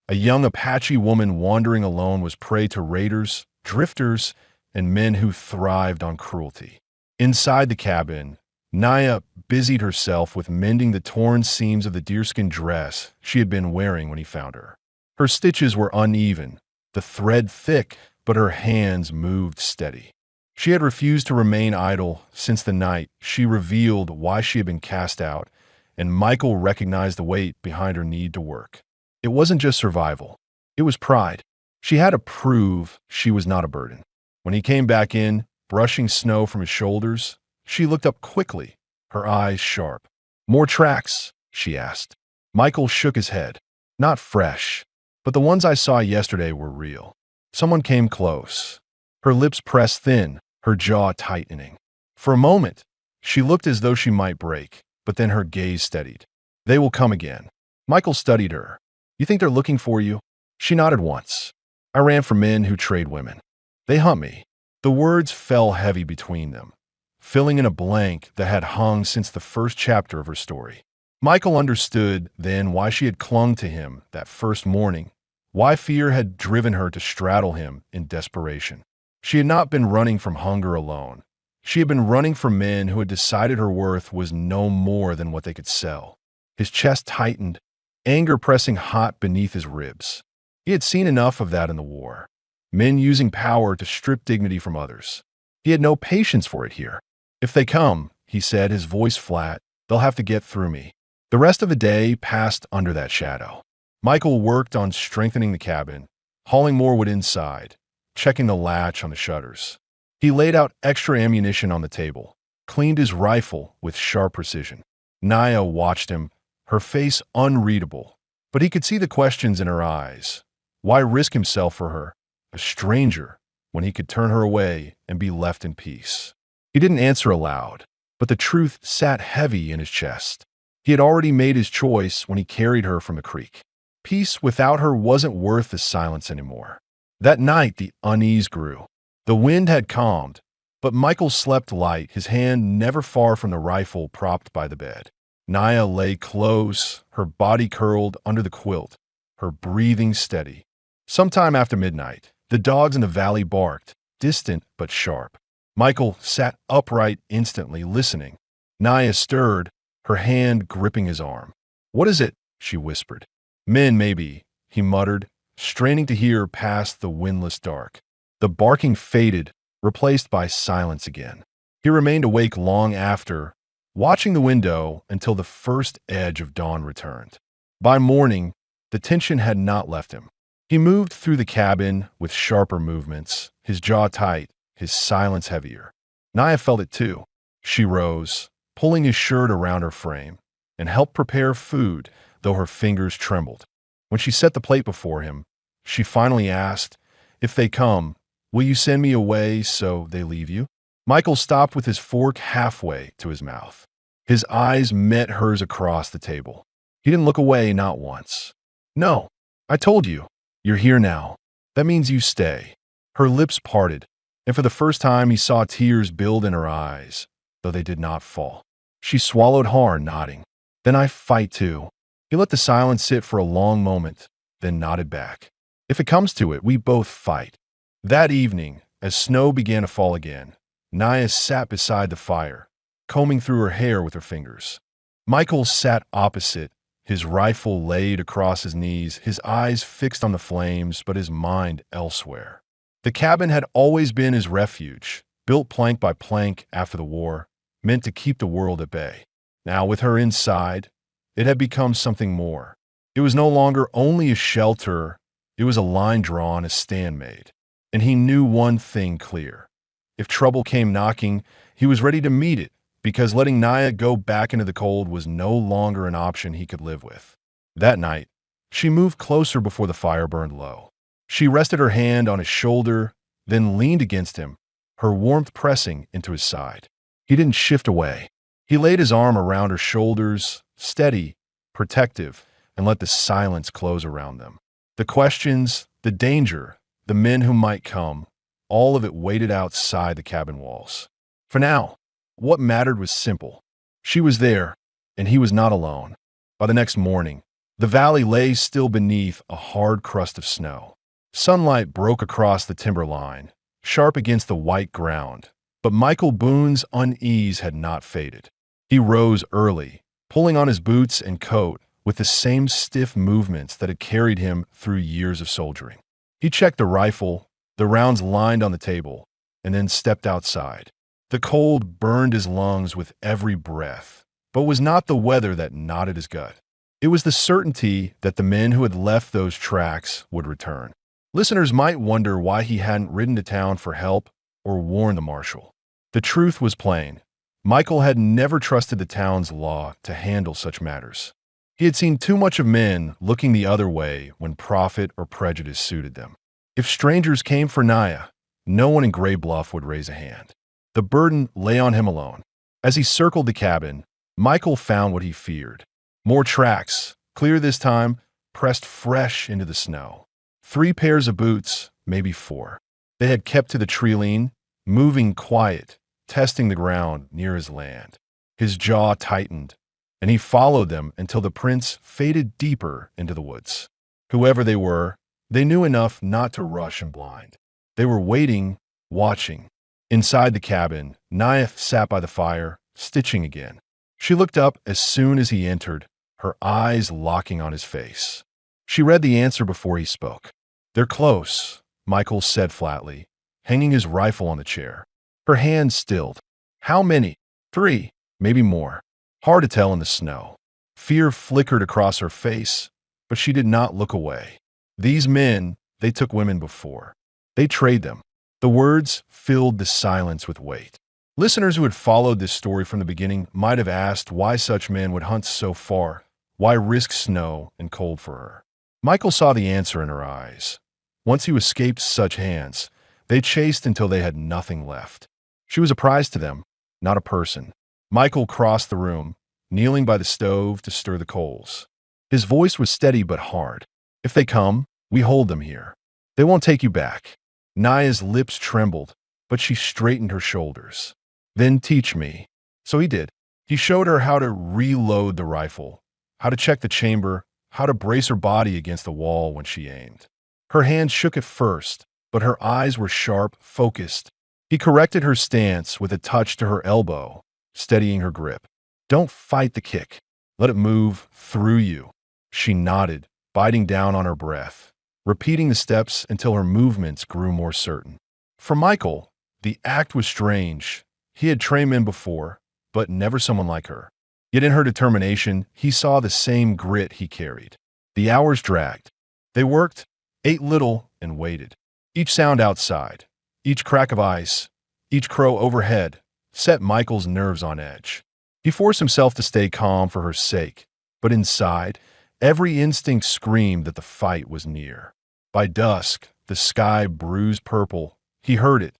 A young Apache woman wandering alone was prey to raiders, drifters, and men who thrived on cruelty. Inside the cabin, Naya busied herself with mending the torn seams of the deerskin dress she had been wearing when he found her. Her stitches were uneven, the thread thick, but her hands moved steady. She had refused to remain idle since the night she revealed why she had been cast out, and Michael recognized the weight behind her need to work. It wasn't just survival. It was pride. She had to prove she was not a burden. When he came back in, brushing snow from his shoulders, she looked up quickly, her eyes sharp. "More tracks?" she asked. Michael shook his head. "Not fresh, but the ones I saw yesterday were real." Someone came close. Her lips pressed thin, her jaw tightening. For a moment, she looked as though she might break, but then her gaze steadied. "They will come again." Michael studied her. "You think they're looking for you?" She nodded once. "I ran from men who trade women. They hunt me." The words fell heavy between them, filling in a blank that had hung since the first chapter of her story. Michael understood then why she had clung to him that first morning, why fear had driven her to straddle him in desperation. She had not been running from hunger alone. She had been running from men who had decided her worth was no more than what they could sell. His chest tightened, anger pressing hot beneath his ribs. He had seen enough of that in the war. Men using power to strip dignity from others. He had no patience for it here. "If they come," he said, his voice flat, "they'll have to get through me." The rest of the day passed under that shadow. Michael worked on strengthening the cabin, hauling more wood inside, checking the latch on the shutters. He laid out extra ammunition on the table, cleaned his rifle with sharp precision. Naya watched him, her face unreadable, but he could see the questions in her eyes. Why risk himself for her, a stranger, when he could turn her away and be left in peace? He didn't answer aloud, but the truth sat heavy in his chest. He had already made his choice when he carried her from the creek. Peace without her wasn't worth the silence anymore. That night, the unease grew. The wind had calmed, but Michael slept light, his hand never far from the rifle propped by the bed. Naya lay close, her body curled under the quilt, her breathing steady. Sometime after midnight, the dogs in the valley barked, distant but sharp. Michael sat upright instantly, listening. Naya stirred, her hand gripping his arm. "What is it?" she whispered. "Men, maybe," he muttered, straining to hear past the windless dark. The barking faded, replaced by silence again. He remained awake long after, watching the window until the first edge of dawn returned. By morning, the tension had not left him. He moved through the cabin with sharper movements, his jaw tight, his silence heavier. Naya felt it too. She rose, pulling his shirt around her frame, and helped prepare food, though her fingers trembled. When she set the plate before him, she finally asked, "If they come, will you send me away so they leave you?" Michael stopped with his fork halfway to his mouth. His eyes met hers across the table. He didn't look away, not once. "No, I told you. You're here now. That means you stay." Her lips parted, and for the first time he saw tears build in her eyes, though they did not fall. She swallowed hard, nodding. "Then I fight too." He let the silence sit for a long moment, then nodded back. If it comes to it, we both fight. That evening, as snow began to fall again, Naya sat beside the fire, combing through her hair with her fingers. Michael sat opposite, his rifle laid across his knees, his eyes fixed on the flames, but his mind elsewhere. The cabin had always been his refuge, built plank by plank after the war, meant to keep the world at bay. Now, with her inside, it had become something more. It was no longer only a shelter, it was a line drawn, a stand made. And he knew one thing clear. If trouble came knocking, he was ready to meet it, because letting Naya go back into the cold was no longer an option he could live with. That night, she moved closer before the fire burned low. She rested her hand on his shoulder, then leaned against him, her warmth pressing into his side. He didn't shift away. He laid his arm around her shoulders, steady, protective, and let the silence close around them. The questions, the danger, the men who might come, all of it waited outside the cabin walls. For now, what mattered was simple. She was there, and he was not alone. By the next morning, the valley lay still beneath a hard crust of snow. Sunlight broke across the timber line, sharp against the white ground, but Michael Boone's unease had not faded. He rose early, pulling on his boots and coat with the same stiff movements that had carried him through years of soldiering. He checked the rifle, the rounds lined on the table, and then stepped outside. The cold burned his lungs with every breath, but was not the weather that knotted his gut. It was the certainty that the men who had left those tracks would return. Listeners might wonder why he hadn't ridden to town for help or warned the marshal. The truth was plain. Michael had never trusted the town's law to handle such matters. He had seen too much of men looking the other way when profit or prejudice suited them. If strangers came for Naya, no one in Gray Bluff would raise a hand. The burden lay on him alone. As he circled the cabin, Michael found what he feared. More tracks, clear this time, pressed fresh into the snow. 3 pairs of boots, maybe 4. They had kept to the treeline, moving quiet, testing the ground near his land. His jaw tightened, and he followed them until the prints faded deeper into the woods. Whoever they were, they knew enough not to rush him blind. They were waiting, watching. Inside the cabin, Naya sat by the fire, stitching again. She looked up as soon as he entered, her eyes locking on his face. She read the answer before he spoke. "They're close," Michael said flatly, hanging his rifle on the chair. Her hand stilled. "How many?" "3, maybe more. Hard to tell in the snow." Fear flickered across her face, but she did not look away. These men, they took women before. They trade them. The words filled the silence with weight. Listeners who had followed this story from the beginning might have asked why such men would hunt so far, why risk snow and cold for her. Michael saw the answer in her eyes. Once you escaped such hands, they chased until they had nothing left. She was a prize to them, not a person. Michael crossed the room, kneeling by the stove to stir the coals. His voice was steady but hard. "If they come, we hold them here. They won't take you back." Naya's lips trembled, but she straightened her shoulders. "Then teach me." So he did. He showed her how to reload the rifle, how to check the chamber, how to brace her body against the wall when she aimed. Her hand shook at first, but her eyes were sharp, focused. He corrected her stance with a touch to her elbow, steadying her grip. "Don't fight the kick. Let it move through you." She nodded, biting down on her breath, repeating the steps until her movements grew more certain. For Michael, the act was strange. He had trained men before, but never someone like her. Yet in her determination, he saw the same grit he carried. The hours dragged. They worked, ate little, and waited. Each sound outside, each crack of ice, each crow overhead, set Michael's nerves on edge. He forced himself to stay calm for her sake, but inside, every instinct screamed that the fight was near. By dusk, the sky bruised purple. He heard it,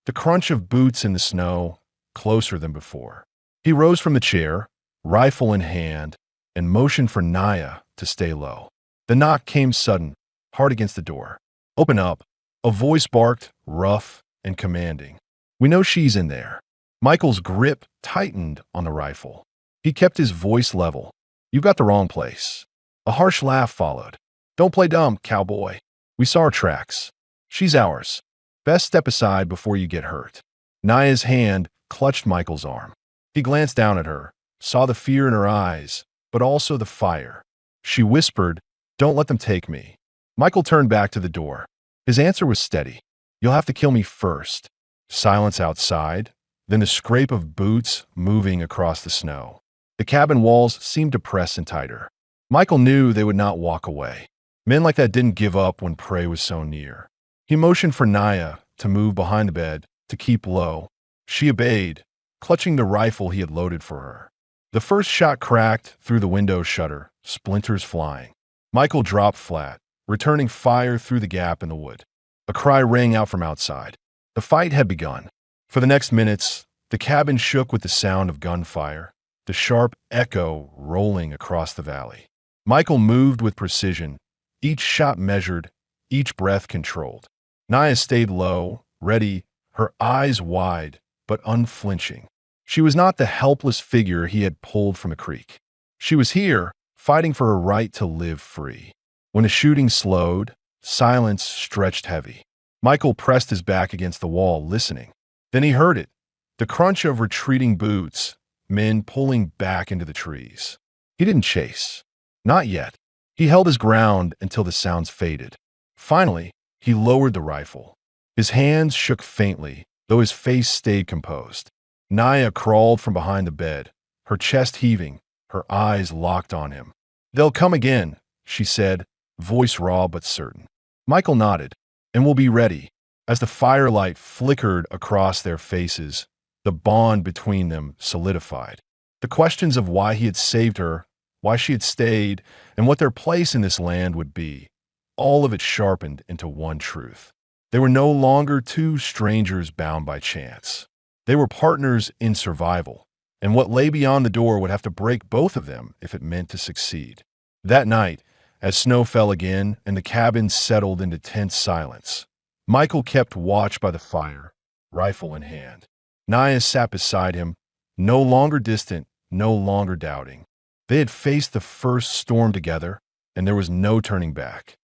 the crunch of boots in the snow, closer than before. He rose from the chair, rifle in hand, and motioned for Naya to stay low. The knock came sudden, hard against the door. "Open up," a voice barked, rough and commanding. "We know she's in there." Michael's grip tightened on the rifle. He kept his voice level. "You've got the wrong place. A harsh laugh followed. "Don't play dumb, cowboy. We saw her tracks. She's ours. Best step aside before you get hurt." Naya's hand clutched Michael's arm. He glanced down at her, saw the fear in her eyes, but also the fire. She whispered, "Don't let them take me." Michael turned back to the door. His answer was steady. "You'll have to kill me first." Silence outside, then the scrape of boots moving across the snow. The cabin walls seemed to press in tighter. Michael knew they would not walk away. Men like that didn't give up when prey was so near. He motioned for Naya to move behind the bed, to keep low. She obeyed, clutching the rifle he had loaded for her. The first shot cracked through the window shutter, splinters flying. Michael dropped flat, returning fire through the gap in the wood. A cry rang out from outside. The fight had begun. For the next minutes, the cabin shook with the sound of gunfire, the sharp echo rolling across the valley. Michael moved with precision, each shot measured, each breath controlled. Naya stayed low, ready, her eyes wide, but unflinching. She was not the helpless figure he had pulled from a creek. She was here, fighting for her right to live free. When the shooting slowed, silence stretched heavy. Michael pressed his back against the wall, listening. Then he heard it, the crunch of retreating boots, men pulling back into the trees. He didn't chase. Not yet. He held his ground until the sounds faded. Finally, he lowered the rifle. His hands shook faintly, though his face stayed composed. Naya crawled from behind the bed, her chest heaving, her eyes locked on him. "They'll come again," she said, voice raw but certain. Michael nodded. "And we'll be ready." As the firelight flickered across their faces, the bond between them solidified. The questions of why he had saved her, why she had stayed, and what their place in this land would be, all of it sharpened into one truth. They were no longer two strangers bound by chance. They were partners in survival, and what lay beyond the door would have to break both of them if it meant to succeed. That night, as snow fell again and the cabin settled into tense silence, Michael kept watch by the fire, rifle in hand. Naya sat beside him, no longer distant, no longer doubting. They had faced the first storm together, and there was no turning back.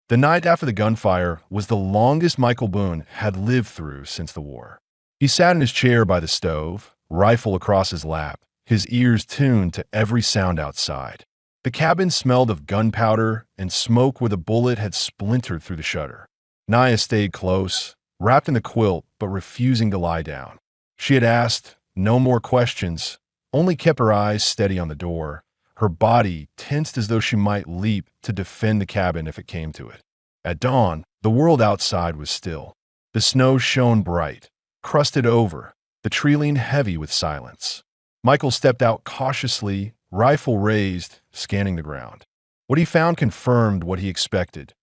The night after the gunfire was the longest Michael Boone had lived through since the war. He sat in his chair by the stove, rifle across his lap, his ears tuned to every sound outside. The cabin smelled of gunpowder and smoke where the bullet had splintered through the shutter. Naya stayed close, wrapped in the quilt but refusing to lie down. She had asked no more questions, only kept her eyes steady on the door, her body tensed as though she might leap to defend the cabin if it came to it. At dawn, the world outside was still. The snow shone bright, crusted over, the tree leaned heavy with silence. Michael stepped out cautiously, rifle raised, scanning the ground. What he found confirmed what he expected.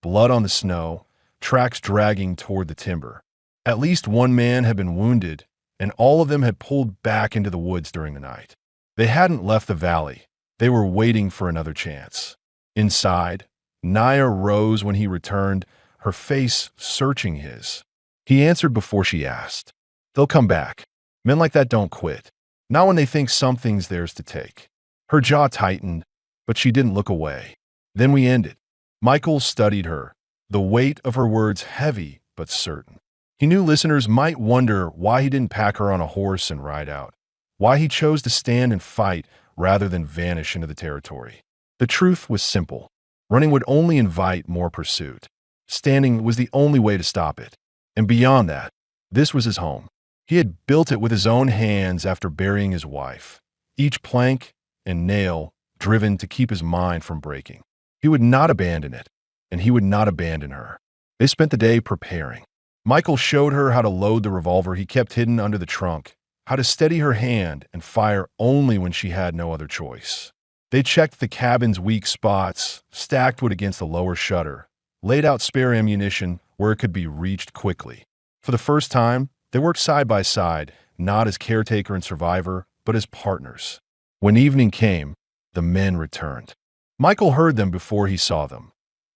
Blood on the snow, tracks dragging toward the timber. At least one man had been wounded, and all of them had pulled back into the woods during the night. They hadn't left the valley. They were waiting for another chance. Inside, Naya rose when he returned, her face searching his. He answered before she asked. "They'll come back. Men like that don't quit. Not when they think something's theirs to take." Her jaw tightened, but she didn't look away. Then we ended. Michael studied her, the weight of her words heavy but certain. He knew listeners might wonder why he didn't pack her on a horse and ride out, why he chose to stand and fight rather than vanish into the territory. The truth was simple. Running would only invite more pursuit. Standing was the only way to stop it. And beyond that, this was his home. He had built it with his own hands after burying his wife, each plank and nail driven to keep his mind from breaking. He would not abandon it, and he would not abandon her. They spent the day preparing. Michael showed her how to load the revolver he kept hidden under the trunk, how to steady her hand and fire only when she had no other choice. They checked the cabin's weak spots, stacked wood against the lower shutter, laid out spare ammunition where it could be reached quickly. For the first time, they worked side by side, not as caretaker and survivor, but as partners. When evening came, the men returned. Michael heard them before he saw them.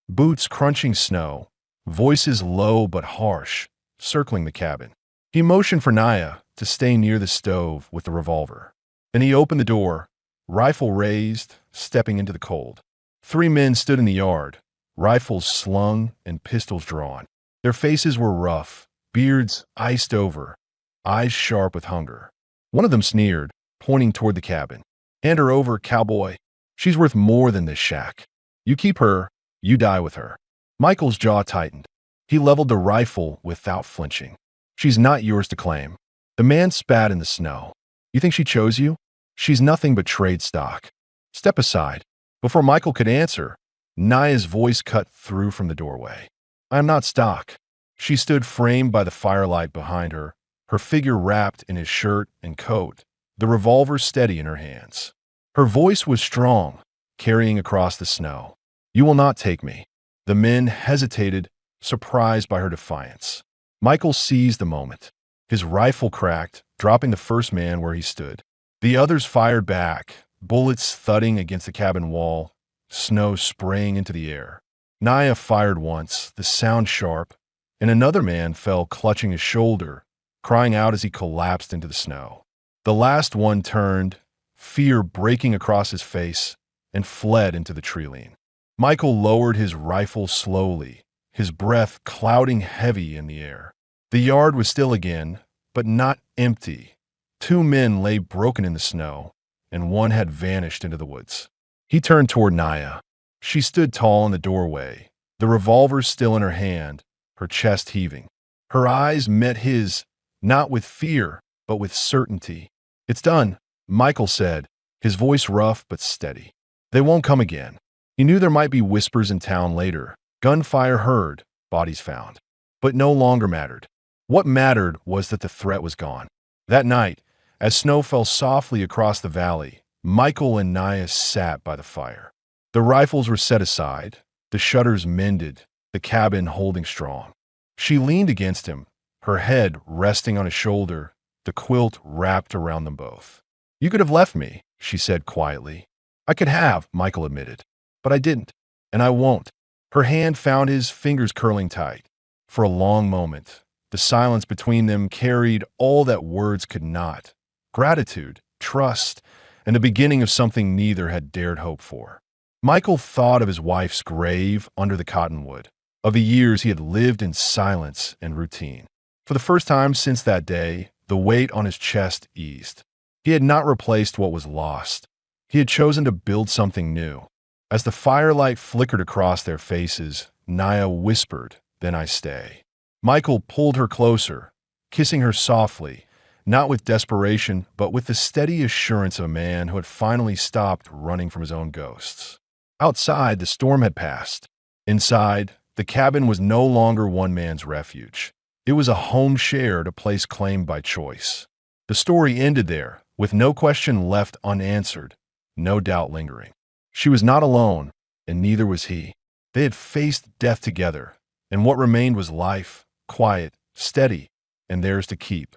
Boots crunching snow, voices low but harsh, circling the cabin. He motioned for Naya to stay near the stove with the revolver. Then he opened the door, rifle raised, stepping into the cold. 3 men stood in the yard, rifles slung and pistols drawn. Their faces were rough, beards iced over, eyes sharp with hunger. One of them sneered, pointing toward the cabin. "Hand her over, cowboy. She's worth more than this shack. You keep her, you die with her." Michael's jaw tightened. He leveled the rifle without flinching. "She's not yours to claim." The man spat in the snow. "You think she chose you? She's nothing but trade stock. Step aside." Before Michael could answer, Naya's voice cut through from the doorway. "I am not stock." She stood framed by the firelight behind her, her figure wrapped in his shirt and coat, the revolver steady in her hands. Her voice was strong, carrying across the snow. "You will not take me." The men hesitated, surprised by her defiance. Michael seized the moment. His rifle cracked, dropping the first man where he stood. The others fired back, bullets thudding against the cabin wall, snow spraying into the air. Naya fired once, the sound sharp, and another man fell clutching his shoulder, crying out as he collapsed into the snow. The last one turned, fear breaking across his face, and fled into the tree-line. Michael lowered his rifle slowly, his breath clouding heavy in the air. The yard was still again, but not empty. 2 men lay broken in the snow, and one had vanished into the woods. He turned toward Naya. She stood tall in the doorway, the revolver still in her hand, her chest heaving. Her eyes met his, not with fear, but with certainty. "It's done," Michael said, his voice rough but steady. "They won't come again." He knew there might be whispers in town later, gunfire heard, bodies found. But no longer mattered. What mattered was that the threat was gone. That night, as snow fell softly across the valley, Michael and Naya sat by the fire. The rifles were set aside, the shutters mended, the cabin holding strong. She leaned against him, her head resting on his shoulder, the quilt wrapped around them both. "You could have left me," she said quietly. "I could have," Michael admitted. "But I didn't, and I won't." Her hand found his, fingers curling tight. For a long moment, the silence between them carried all that words could not: gratitude, trust, and the beginning of something neither had dared hope for. Michael thought of his wife's grave under the cottonwood, of the years he had lived in silence and routine. For the first time since that day, the weight on his chest eased. He had not replaced what was lost. He had chosen to build something new. As the firelight flickered across their faces, Naya whispered, "Then I stay." Michael pulled her closer, kissing her softly, not with desperation, but with the steady assurance of a man who had finally stopped running from his own ghosts. Outside, the storm had passed. Inside, the cabin was no longer one man's refuge. It was a home shared, a place claimed by choice. The story ended there, with no question left unanswered, no doubt lingering. She was not alone, and neither was he. They had faced death together, and what remained was life, quiet, steady, and theirs to keep.